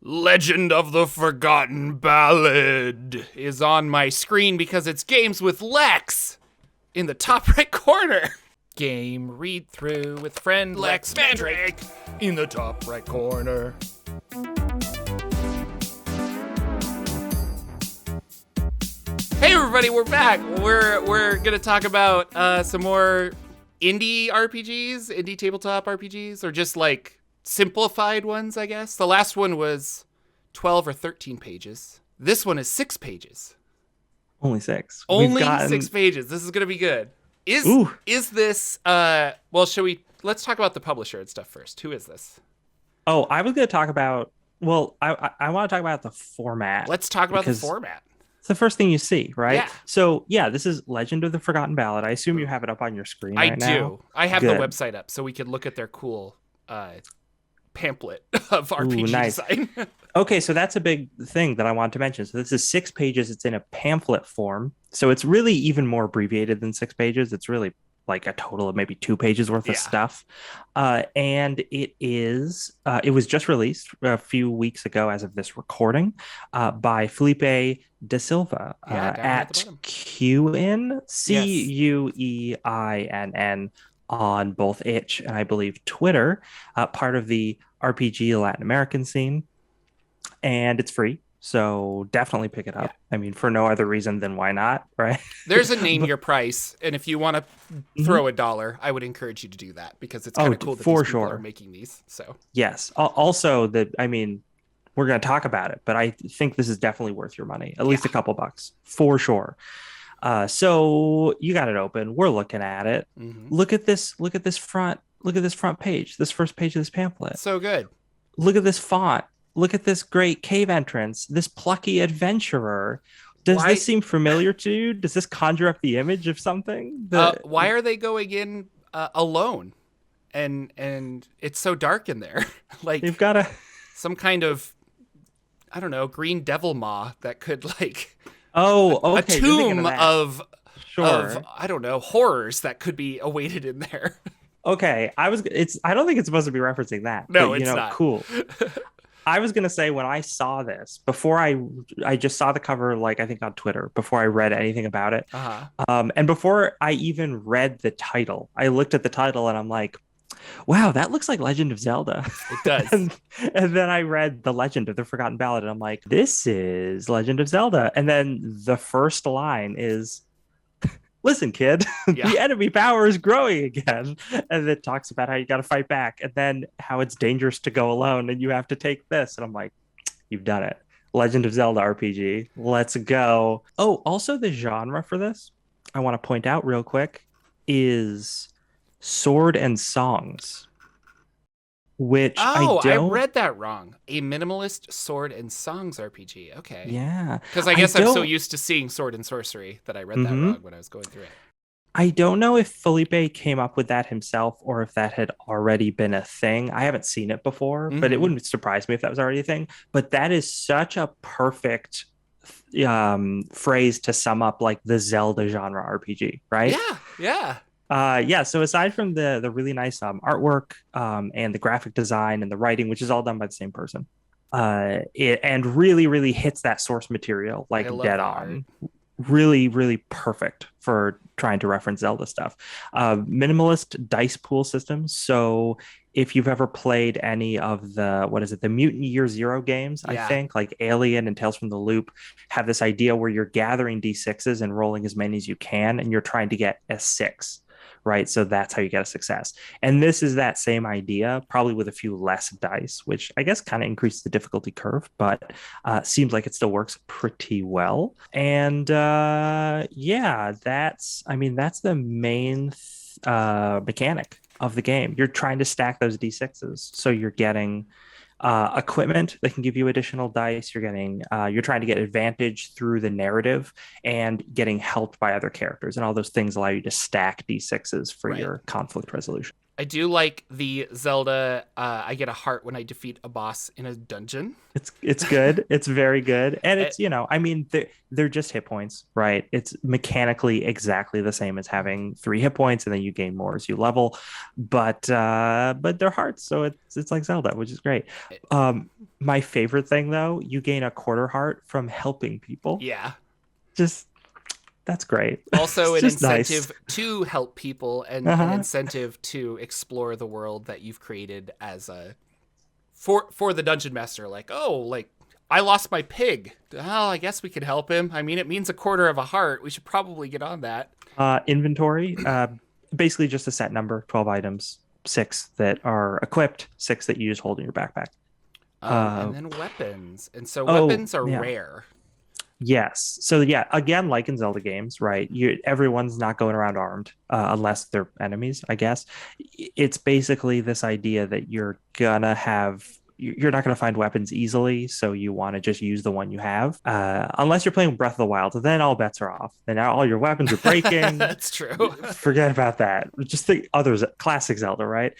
Legend of the Forgotten Ballad is on my screen because it's games with Lex in the top right corner. Game read through with friend Lex Mandrake in the top right corner. Hey everybody, we're back. We're gonna talk about some more indie RPGs, indie tabletop RPGs, or just like simplified ones, I guess. The last one was 12 or 13 pages. This one is 6 pages. Only 6. Only 6 pages. This is gonna be good. Is this well, let's talk about the publisher and stuff first. Who is this? Oh, I was going to talk about, I want to talk about the format. Let's talk about the format. It's the first thing you see, right? Yeah. So, yeah, this is Legend of the Forgotten Ballad. I assume you have it up on your screen right now. I do. I have the website up so we could look at their cool pamphlet of RPG design. Okay, so that's a big thing that I want to mention. So this is 6 pages. It's in a pamphlet form. So it's really even more abbreviated than 6 pages. It's really like a total of maybe 2 pages worth of stuff. And it was just released a few weeks ago as of this recording by Felipe da Silva at Cuinn, Cueinn on both itch and I believe Twitter, part of the RPG Latin American scene. And it's free. So definitely pick it up. Yeah. I mean, for no other reason than why not, right? There's a name your price, and if you want to throw $1, I would encourage you to do that because it's kind of cool that these people are making these. So yes. Also, we're going to talk about it, but I think this is definitely worth your money, at least a couple bucks for sure. So you got it open. We're looking at it. Mm-hmm. Look at this front page. This first page of this pamphlet. So good. Look at this font. Look at this great cave entrance, this plucky adventurer. Does this seem familiar to you? Does this conjure up the image of something? Why are they going in alone? And it's so dark in there. Like you've got some kind of, I don't know, green devil maw that could like a tomb of I don't know, horrors that could be awaited in there. Okay, I don't think it's supposed to be referencing that. No, it's not. Cool. I was going to say when I saw this, before I just saw the cover, like I think on Twitter, before I read anything about it. And before I even read the title, I looked at the title and I'm like, wow, that looks like Legend of Zelda. It does. and then I read The Legend of the Forgotten Ballad and I'm like, this is Legend of Zelda. And then the first line is, listen, kid, the enemy power is growing again. And it talks about how you got to fight back and then how it's dangerous to go alone and you have to take this. And I'm like, you've done it. Legend of Zelda RPG. Let's go. Oh, also the genre for this, I want to point out real quick, is sword and songs. Which I read that wrong. A minimalist sword and songs RPG. Okay. Yeah. Because I guess I'm so used to seeing sword and sorcery that I read that wrong when I was going through it. I don't know if Felipe came up with that himself or if that had already been a thing. I haven't seen it before, but it wouldn't surprise me if that was already a thing. But that is such a perfect phrase to sum up like the Zelda genre RPG, right? Yeah. So aside from the really nice artwork and the graphic design and the writing, which is all done by the same person, it really hits that source material like dead on. Really, really perfect for trying to reference Zelda stuff. Minimalist dice pool systems. So if you've ever played any of the Mutant Year Zero games, I think like Alien and Tales from the Loop have this idea where you're gathering D6s and rolling as many as you can, and you're trying to get a 6. Right. So that's how you get a success. And this is that same idea, probably with a few less dice, which I guess kind of increases the difficulty curve, but seems like it still works pretty well. And that's the main mechanic of the game. You're trying to stack those D6s. So you're getting equipment that can give you additional dice. You're trying to get advantage through the narrative and getting helped by other characters, and all those things allow you to stack D6s for your conflict resolution. I do like the Zelda. I get a heart when I defeat a boss in a dungeon. It's good. It's very good, and it's they're just hit points, right? It's mechanically exactly the same as having 3 hit points, and then you gain more as you level. But they're hearts, so it's like Zelda, which is great. My favorite thing, though, you gain a quarter heart from helping people. Yeah. Just that's great. Also, It's an just nice. incentive to help people and an Uh-huh. incentive to explore the world that you've created as a for the dungeon master. Like, oh, like I lost my pig. Oh, I guess we could help him. I mean, it means a quarter of a heart. We should probably get on that. Inventory, basically just a set number, 12 items, six that are equipped, six that you just hold in your backpack. And Uh, then weapons. And so oh, weapons are yeah. rare. Yes. So yeah, again, like in Zelda games, right? Everyone's not going around armed unless they're enemies, I guess. It's basically this idea that you're not gonna find weapons easily, so you want to just use the one you have. Unless you're playing Breath of the Wild, then all bets are off. And now all your weapons are breaking. That's true. Forget about that. Just think others, classic Zelda, right?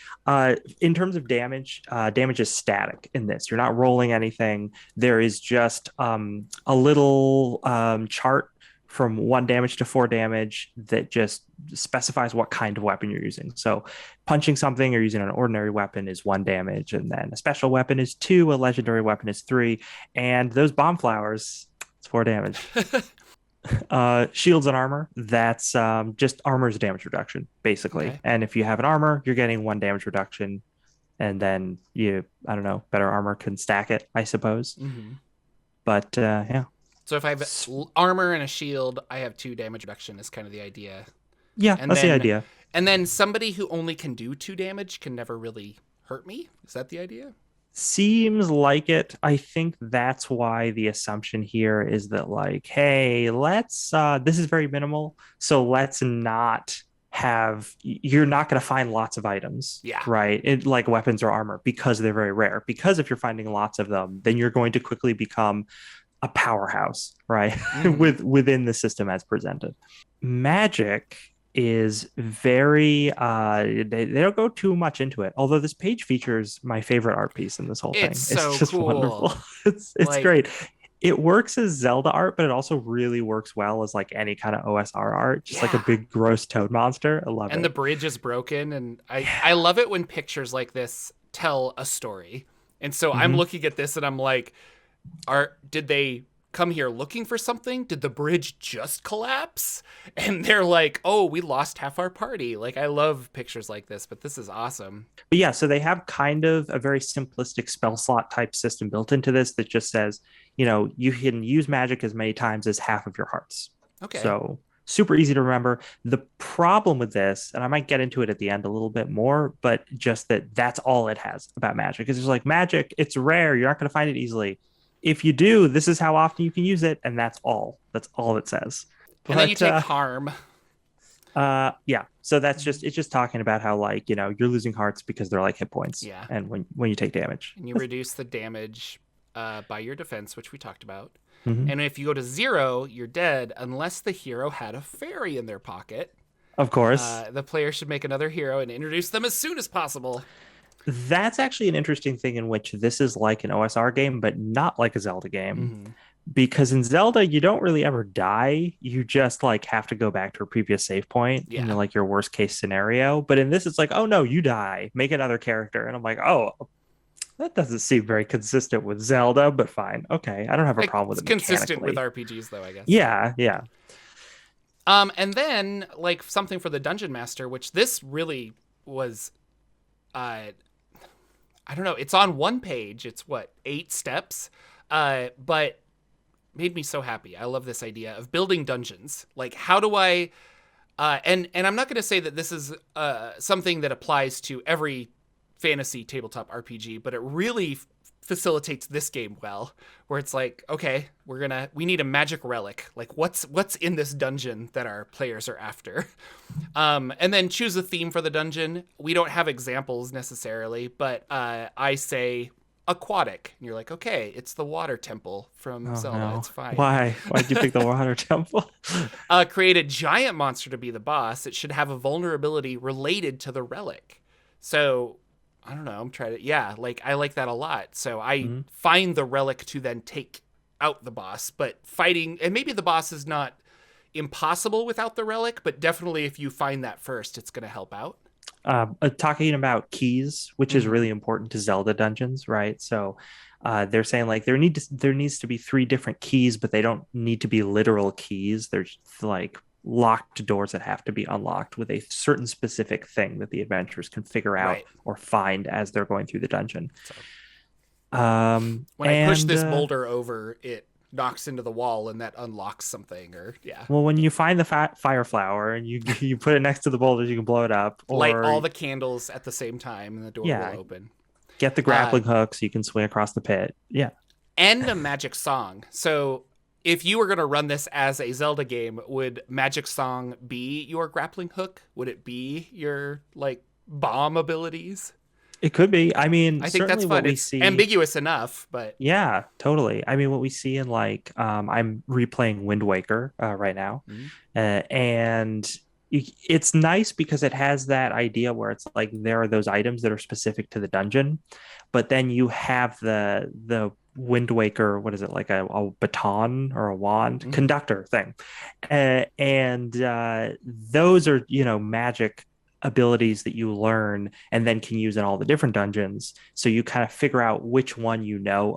In terms of damage, damage is static in this. You're not rolling anything. There is just a little chart from 1 damage to 4 damage that just specifies what kind of weapon you're using. So punching something or using an ordinary weapon is 1 damage, and then a special weapon is 2, a legendary weapon is 3, and those bomb flowers, it's 4 damage. Shields and armor, that's just armor's damage reduction, basically. Okay. And if you have an armor, you're getting 1 damage reduction, and then I don't know, better armor can stack it, I suppose. Mm-hmm. But yeah. So if I have armor and a shield, I have 2 damage reduction is kind of the idea. Yeah, And that's the then idea. and then somebody who only can do 2 damage can never really hurt me. Is that the idea? Seems like it. I think that's why the assumption here is that, like, hey, let's this is very minimal, so let's not have you're not going to find lots of items, Yeah. right? Like weapons or armor, because they're very rare. Because if you're finding lots of them, then you're going to quickly become a powerhouse, right? Mm-hmm. Within the system as presented. Magic is very they don't go too much into it, although this page features my favorite art piece in this whole thing. It's It's so just cool. wonderful. It's Like, great. It works as Zelda art, but it also really works well as like any kind of OSR art, just like a yeah. big gross toad monster. I love And the it. bridge is broken, and I Yeah. love it when pictures like this tell a story. And so I'm Hmm. looking at this and I'm like, did they come here looking for something? Did the bridge just collapse? And they're like, oh, we lost half our party. Like, I love pictures like this, but this is awesome. But yeah, so they have kind of a very simplistic spell slot type system built into this that just says, you can use magic as many times as half of your hearts. Okay. So super easy to remember. The problem with this, and I might get into it at the end a little bit more, but just that's all it has about magic. Is it's like magic, it's rare. You're not going to find it easily. If you do, this is how often you can use it, and that's all. That's all it says. And then you But take harm. yeah. So it's just talking about how, like, you're losing hearts because they're like hit points. Yeah. And when you take damage. And you reduce the damage by your defense, which we talked about. Mm-hmm. And if you go to 0, you're dead unless the hero had a fairy in their pocket. Of course. The player should make another hero and introduce them as soon as possible. That's actually an interesting thing in which this is like an OSR game, but not like a Zelda game. Mm-hmm. Because in Zelda, you don't really ever die. You just like have to go back to a previous save point in like your worst case scenario. But in this, it's like, oh no, you die. Make another character. And I'm like, oh, that doesn't seem very consistent with Zelda, but fine. Okay. I don't have a problem with it. It's consistent with RPGs though, I guess. Yeah, yeah. And then like something for the dungeon master, which this really was I don't know, it's on one page. It's 8 steps. But made me so happy. I love this idea of building dungeons. Like, how do I and I'm not going to say that this is something that applies to every fantasy tabletop RPG, but it really facilitates this game well, where it's like, okay, we need a magic relic. Like, what's in this dungeon that our players are after? And then choose a theme for the dungeon. We don't have examples necessarily, but I say aquatic, and you're like, okay, it's the water temple from Zelda. No. It's fine. Why'd you pick the water temple? Create a giant monster to be the boss. It should have a vulnerability related to the relic. So I don't know, I'm trying to like I like that a lot. So I find the relic to then take out the boss, but fighting, and maybe the boss is not impossible without the relic, but definitely if you find that first, it's going to help out. Talking about keys, which is Mm-hmm. really important to Zelda dungeons, right? So they're saying like there needs to be three different keys, but they don't need to be literal keys. There's like locked doors that have to be unlocked with a certain specific thing that the adventurers can figure out Right. or find as they're going through the dungeon. So when I push And this boulder over, it knocks into the wall and that unlocks something. Or yeah, well, when you find the fire flower and you you put it next to the boulders, you can blow it up. light Or all the candles at the same time and the door will yeah, open. get the Uh, grappling hook so you can swing across the pit. Yeah. and a magic song. So if you were going to run this as a Zelda game, would magic song be your grappling hook? Would it be your like bomb abilities? It could be. I mean, I think that's certainly what fun. we It's see. ambiguous enough, but Yeah, totally. I mean, what we see in like, I'm replaying Wind Waker right now, mm, and it's nice because it has that idea where it's like there are those items that are specific to the dungeon, but then you have the Wind Waker, what is it, like a baton or a wand mm, conductor thing, and those are magic abilities that you learn and then can use in all the different dungeons. So you kind of figure out which one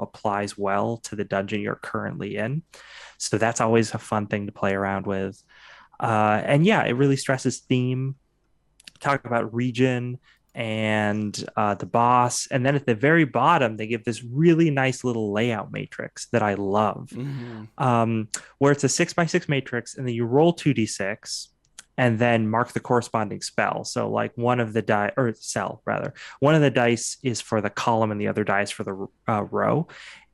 applies well to the dungeon you're currently in. So that's always a fun thing to play around with. And yeah, it really stresses theme, talk about region and the boss. And then at the very bottom, they give this really nice little layout matrix that I love, mm, um, where it's a 6x6 matrix, and then you roll 2d6 and then mark the corresponding spell. So, like one of the die or cell rather, one of the dice is for the column and the other dice for the row.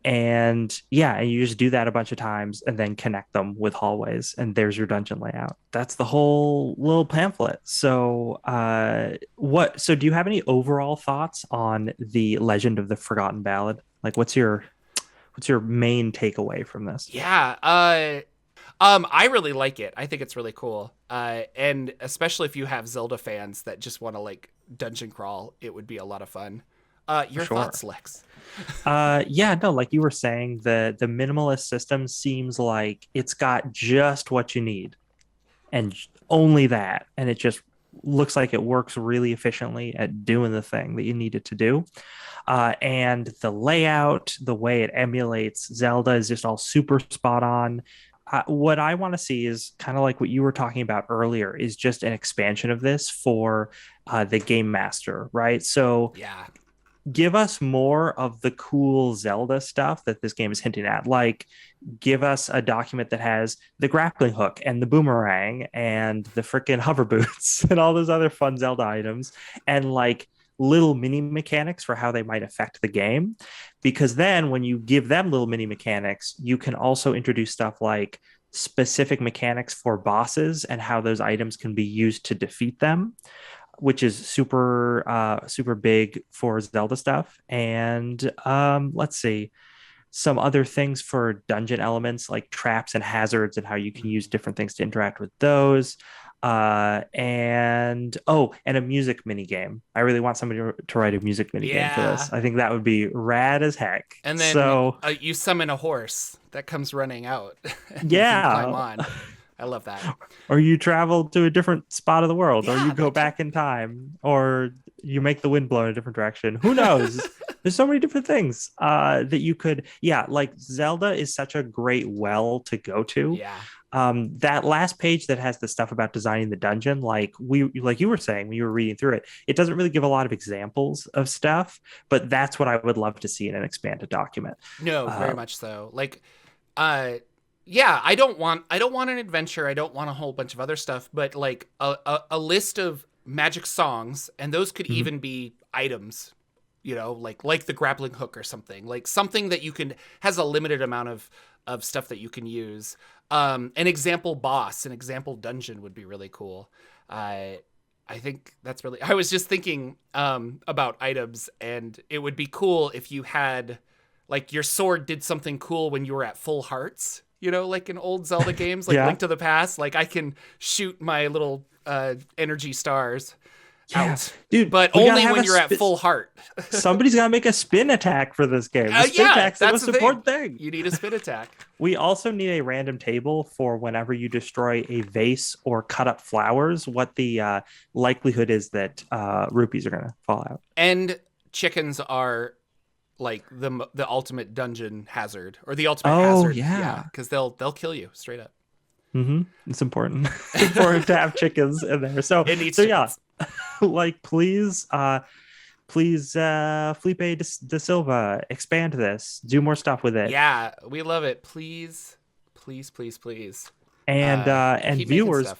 And yeah, and you just do that a bunch of times and then connect them with hallways, and there's your dungeon layout. That's the whole little pamphlet. So, so do you have any overall thoughts on the Legend of the Forgotten Ballad? Like, what's your main takeaway from this? yeah. I really like it. I think it's really cool. And especially if you have Zelda fans that just want to like dungeon crawl, it would be a lot of fun. For Your sure. thoughts, Lex? Yeah, no, like you were saying, the minimalist system seems like it's got just what you need and only that, and it just looks like it works really efficiently at doing the thing that you need it to do. And the layout, the way it emulates Zelda is just all super spot on. What I want to see is kind of like what you were talking about earlier, is just an expansion of this for the game master, right? So Yeah. give us more of the cool Zelda stuff that this game is hinting at. Like, give us a document that has the grappling hook and the boomerang and the freaking hover boots and all those other fun Zelda items, and like little mini mechanics for how they might affect the game. Because then when you give them little mini mechanics, you can also introduce stuff like specific mechanics for bosses and how those items can be used to defeat them, which is super big for Zelda stuff. And let's see, some other things for dungeon elements like traps and hazards and how you can use different things to interact with those. And a music mini game. I really want somebody to write a music mini game for Yeah. this. I think that would be rad as heck. And then So you summon a horse that comes running out and you can climb yeah, on. I love that. or you travel to a different spot of the world, or you Yeah, go that back in time, or you make the wind blow in a different direction. Who knows? There's so many different things that you could. Yeah, like Zelda is such a great well to go to. yeah. That last page that has the stuff about designing the dungeon, like you were saying when you were reading through it, it doesn't really give a lot of examples of stuff, but that's what I would love to see in an expanded document. No, very Uh, much so. Like uh yeah, I don't want an adventure. I don't want a whole bunch of other stuff, but like a list of magic songs, and those could mhm. even be items, like the grappling hook or something. Like something that you can has a limited amount of stuff that you can use. An example boss, an example dungeon would be really cool. I think that's really I was just thinking about items, and it would be cool if you had like your sword did something cool when you were at full hearts, like in old Zelda games, like Yeah. Link to the Past. Like I can shoot my little energy stars. out. Dude, but only when you're at full heart. Somebody's got to make a spin attack for this game. The spin attack's the most important thing. You need a spin attack. We also need a random table for whenever you destroy a vase or cut up flowers, what the likelihood is that rupees are going to fall out. And chickens are like the ultimate dungeon hazard, or the ultimate hazard. Yeah, because they'll kill you straight up. It's important. It's important to have chickens in there. So yeah, like please, Felipe de Silva, expand this, do more stuff with it. Yeah, we love it. Please. And viewers,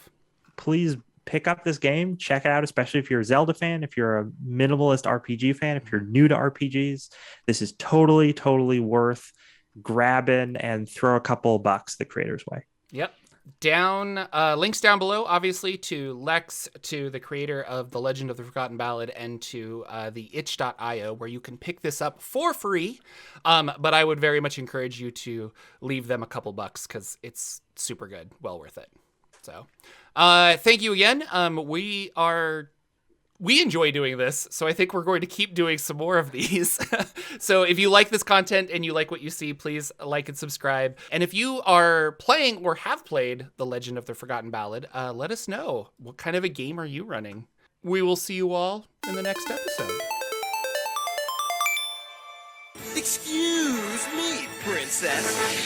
please pick up this game, check it out, especially if you're a Zelda fan, if you're a minimalist RPG fan, if you're new to RPGs. This is totally worth grabbing and throw a couple bucks the creator's way. Yep. Links down below, obviously, to Lex, to the creator of The Legend of the Forgotten Ballad, and to the itch.io, where you can pick this up for free. But I would very much encourage you to leave them a couple bucks, because it's super good. Well worth it. So thank you again. We enjoy doing this, so I think we're going to keep doing some more of these. So if you like this content and you like what you see, please like and subscribe. And if you are playing or have played The Legend of the Forgotten Ballad, let us know. What kind of a game are you running? We will see you all in the next episode. Excuse me, princess.